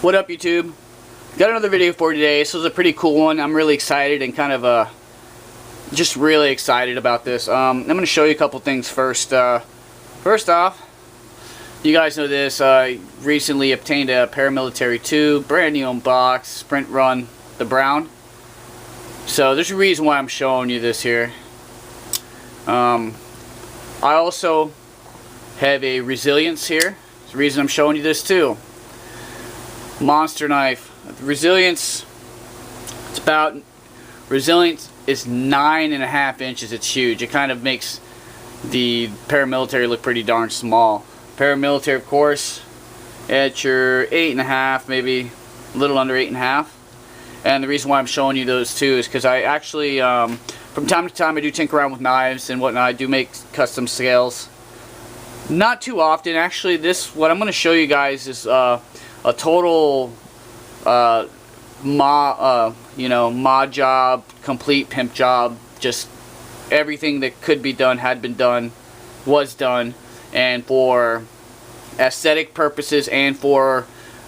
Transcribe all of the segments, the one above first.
What up, YouTube? Got another video for today. This was a pretty cool one. I'm really excited and kind of just really excited about this. I'm going to show you a couple things first. First off, you guys know this. I recently obtained a paramilitary tube, brand new in box, Sprint Run, the brown. So there's a reason why I'm showing you this here. I also have a Resiliance here. There's a reason I'm showing you this too. Monster knife. Resilience. Resilience is 9.5 inches. It's huge. It kind of makes the paramilitary look pretty darn small. Paramilitary, of course, at your 8.5, maybe a little under 8.5. And the reason why I'm showing you those two is because I actually, from time to time, I do tinker around with knives and whatnot. I do make custom scales. Not too often, actually. What I'm going to show you guys is a total mod job, complete pimp job. Just everything that could be done had been done, was done, and for aesthetic purposes and for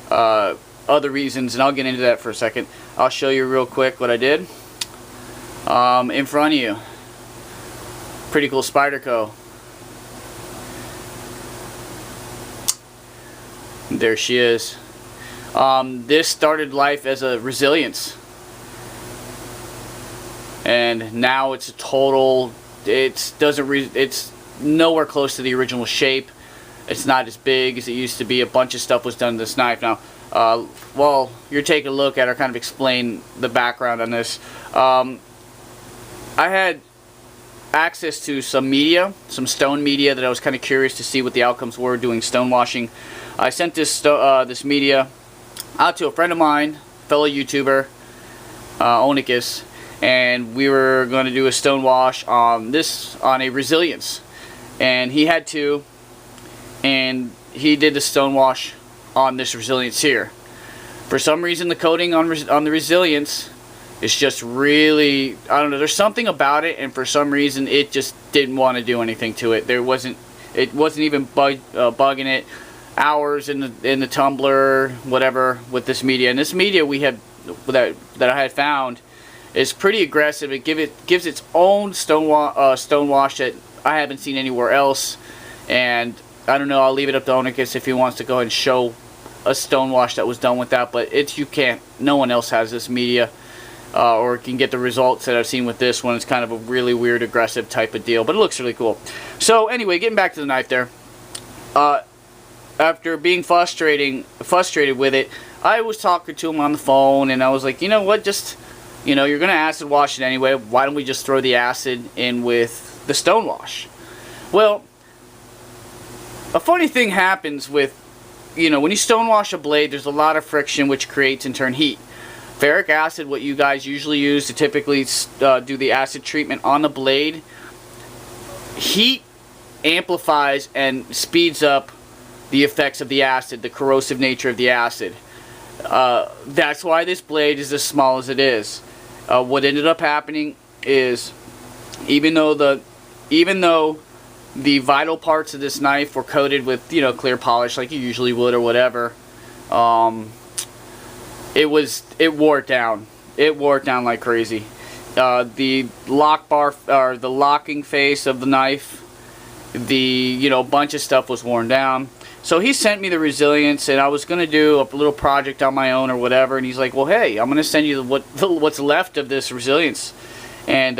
other reasons, and I'll get into that for a second. I'll show you real quick what I did. In front of you, pretty cool Spyderco. There she is. This started life as a Resiliance, and now it's a total. It's nowhere close to the original shape. It's not as big as it used to be. A bunch of stuff was done to this knife. Now, well, you're taking a look at her, kind of explain the background on this. I had access to some media, some stone media that I was kind of curious to see what the outcomes were doing stone washing. I sent this media out to a friend of mine, fellow YouTuber, Onykus, and we were going to do a stone wash on a Resilience, and he had two, and he did the stone wash on this Resilience here. For some reason, the coating on the Resilience is just really, I don't know, there's something about it, and for some reason it just didn't want to do anything to it. It wasn't even bugging it. Hours in the tumbler, whatever, with this media. And this media we had that I had found is pretty aggressive. It gives its own stone wash that I haven't seen anywhere else. And I don't know, I'll leave it up to Onykus if he wants to go ahead and show a stone wash that was done with that. But you can't. No one else has this media, or can get the results that I've seen with this one. It's kind of a really weird, aggressive type of deal, but it looks really cool. So anyway, getting back to the knife there. After being frustrated with it, I was talking to him on the phone, and I was like, you know what, just, you're going to acid wash it anyway, why don't we just throw the acid in with the stone wash? Well, a funny thing happens with, when you stone wash a blade, there's a lot of friction which creates in turn heat. Ferric acid, what you guys usually use to typically do the acid treatment on the blade, heat amplifies and speeds up the effects of the acid, the corrosive nature of the acid. That's why this blade is as small as it is. What ended up happening is, even though the vital parts of this knife were coated with clear polish like you usually would or whatever, it wore it down. It wore it down like crazy. The lock bar, or the locking face of the knife, the bunch of stuff was worn down. So he sent me the Resilience, and I was going to do a little project on my own or whatever, and he's like, well, hey, I'm going to send you what's left of this Resilience, and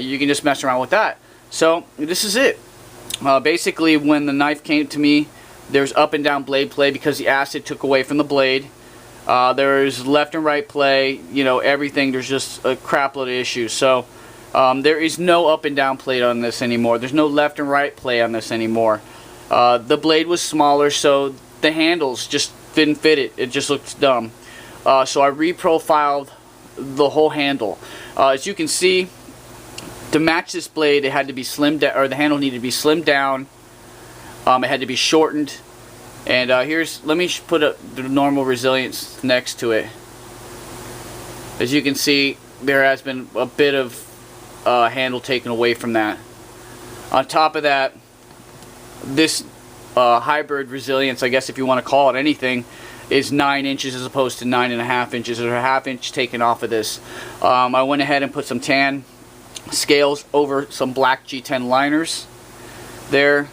you can just mess around with that. So this is it. Basically, when the knife came to me, there's up and down blade play because the acid took away from the blade. There's left and right play, everything. There's just a crap load of issues. So there is no up and down plate on this anymore. There's no left and right play on this anymore. The blade was smaller, so the handles just didn't fit it. It just looked dumb. So I reprofiled the whole handle. As you can see, to match this blade, it had to be slimmed down, or the handle needed to be slimmed down. It had to be shortened. And let me put the normal Resilience next to it. As you can see, there has been a bit of handle taken away from that. On top of that, this hybrid Resilience, I guess if you want to call it anything, is 9 inches as opposed to 9.5 inches. There's a ½ inch taken off of this. I went ahead and put some tan scales over some black G10 liners there.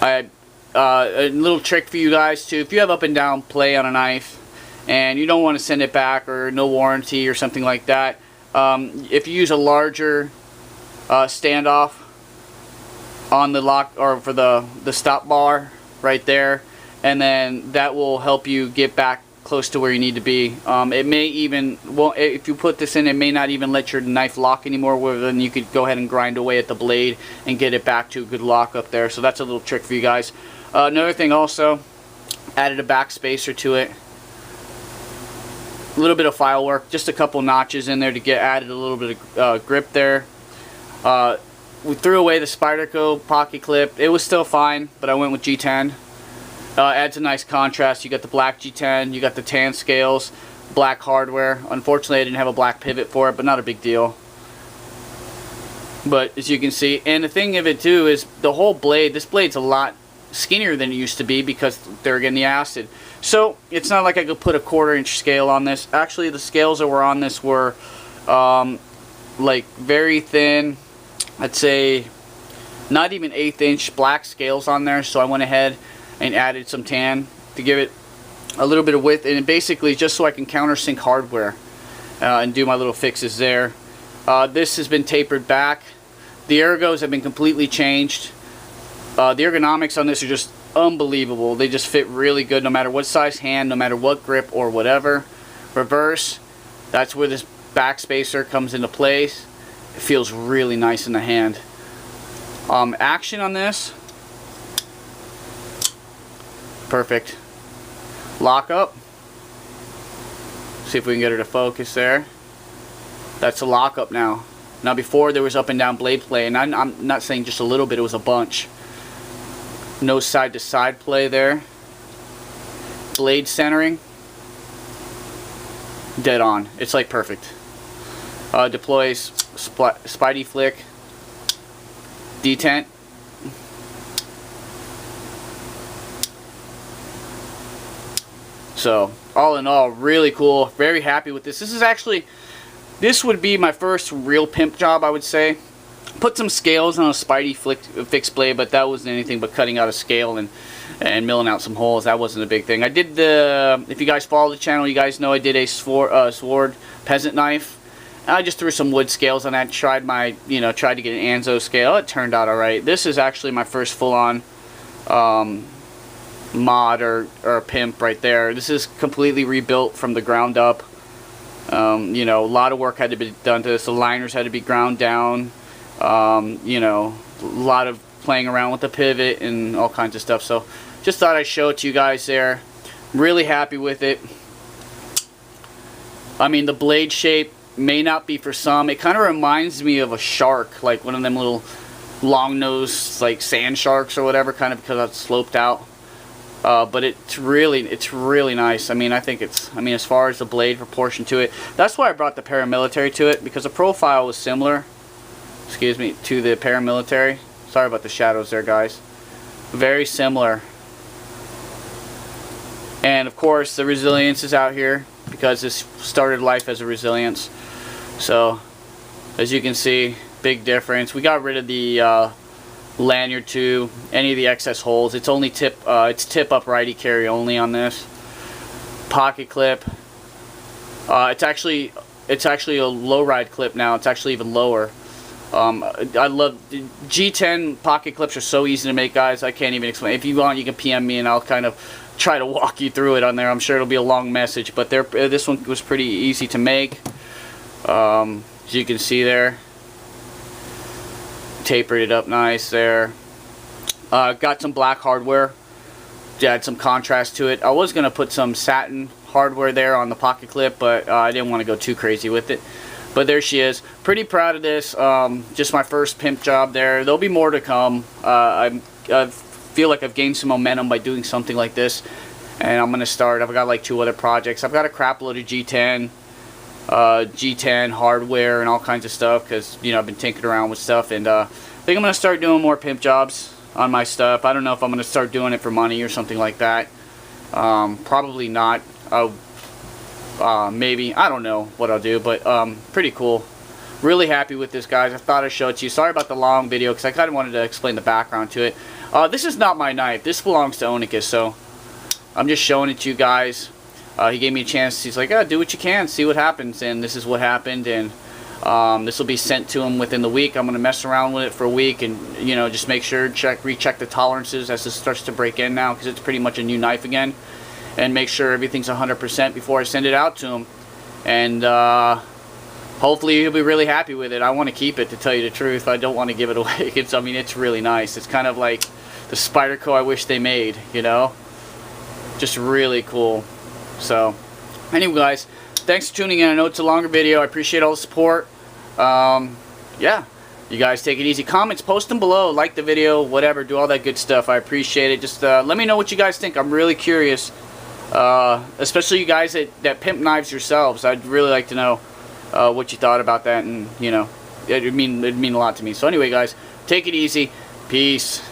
A little trick for you guys too, if you have up and down play on a knife and you don't want to send it back or no warranty or something like that, if you use a larger standoff on the lock or for the stop bar right there, and then that will help you get back close to where you need to be. It may even, well, if you put this in, it may not even let your knife lock anymore, where then you could go ahead and grind away at the blade and get it back to a good lock up there. So that's a little trick for you guys. Another thing also, added a back spacer to it. A little bit of file work, just a couple notches in there to get added a little bit of grip there. We threw away the Spyderco pocket clip. It was still fine, but I went with G10. Adds a nice contrast. You got the black G10, you got the tan scales, black hardware. Unfortunately, I didn't have a black pivot for it, but not a big deal. But as you can see, and the thing of it too is the whole blade, this blade's a lot skinnier than it used to be because they're getting the acid. So it's not like I could put a 1/4 inch scale on this. Actually, the scales that were on this were like very thin, I'd say not even 1/8 inch black scales on there. So I went ahead and added some tan to give it a little bit of width, and basically just so I can countersink hardware and do my little fixes there. This has been tapered back. The ergos have been completely changed. The ergonomics on this are just unbelievable. They just fit really good no matter what size hand, no matter what grip or whatever. Reverse, that's where this back spacer comes into place. It feels really nice in the hand. Action on this, perfect. Lock up. See if we can get her to focus there. That's a lock up now. Now before there was up and down blade play, and I'm not saying just a little bit, it was a bunch. No side to side play there. Blade centering, dead on. It's like perfect. Deploys Spidey flick, detent. So all in all, really cool. Very happy with this. This would be my first real pimp job, I would say. Put some scales on a Spidey fixed blade, but that wasn't anything but cutting out a scale and milling out some holes. That wasn't a big thing. I did if you guys follow the channel, you guys know I did a sword peasant knife. I just threw some wood scales on that. Tried to get an Anzo scale. It turned out alright. This is actually my first full-on mod or pimp right there. This is completely rebuilt from the ground up. You know, a lot of work had to be done to this. The liners had to be ground down. You know, a lot of playing around with the pivot and all kinds of stuff. So just thought I'd show it to you guys there. Really happy with it. I mean, the blade shape may not be for some. It kind of reminds me of a shark, like one of them little long-nosed like sand sharks or whatever, kind of because it's sloped out. But it's really nice. I mean, as far as the blade proportion to it, that's why I brought the paramilitary to it, because the profile was similar, excuse me, to the paramilitary. Sorry about the shadows there, guys. Very similar. And of course, the Resilience is out here because this started life as a Resilience. So, as you can see, big difference. We got rid of the lanyard too, any of the excess holes. It's only tip uprighty carry only on this. Pocket clip. It's actually a low ride clip now. It's actually even lower. I love G10 pocket clips are so easy to make, guys. I can't even explain. If you want, you can PM me and I'll kind of try to walk you through it on there. I'm sure it'll be a long message, but this one was pretty easy to make. As you can see there, tapered it up nice there. Got some black hardware to add some contrast to it. I was gonna put some satin hardware there on the pocket clip, but I didn't want to go too crazy with it. But there she is. Pretty proud of this. Just my first pimp job there. There'll be more to come. I feel like I've gained some momentum by doing something like this, and I'm gonna start. I've got like 2 other projects. I've got a crap load of G10 hardware and all kinds of stuff, because I've been tinkering around with stuff, and I think I'm gonna start doing more pimp jobs on my stuff. I don't know if I'm gonna start doing it for money or something like that. Probably not. Maybe, I don't know what I'll do, but pretty cool. Really happy with this, guys. I thought I'd show it to you. Sorry about the long video, because I kind of wanted to explain the background to it. This is not my knife. This belongs to Onicus, so I'm just showing it to you guys. He gave me a chance. He's like, do what you can, see what happens, and this is what happened. And this will be sent to him within the week. I'm going to mess around with it for a week and, you know, just make sure, recheck the tolerances as this starts to break in now, because it's pretty much a new knife again, and make sure everything's 100% before I send it out to him. And hopefully he'll be really happy with it. I want to keep it, to tell you the truth. I don't want to give it away. I mean, it's really nice. It's kind of like the Spyderco I wish they made, you know? Just really cool. So, anyway, guys, thanks for tuning in. I know it's a longer video. I appreciate all the support. Yeah, you guys take it easy. Comments, post them below. Like the video, whatever. Do all that good stuff. I appreciate it. Just let me know what you guys think. I'm really curious. Especially you guys that pimp knives yourselves. I'd really like to know what you thought about that, and you know, it'd mean a lot to me. So anyway, guys, take it easy. Peace.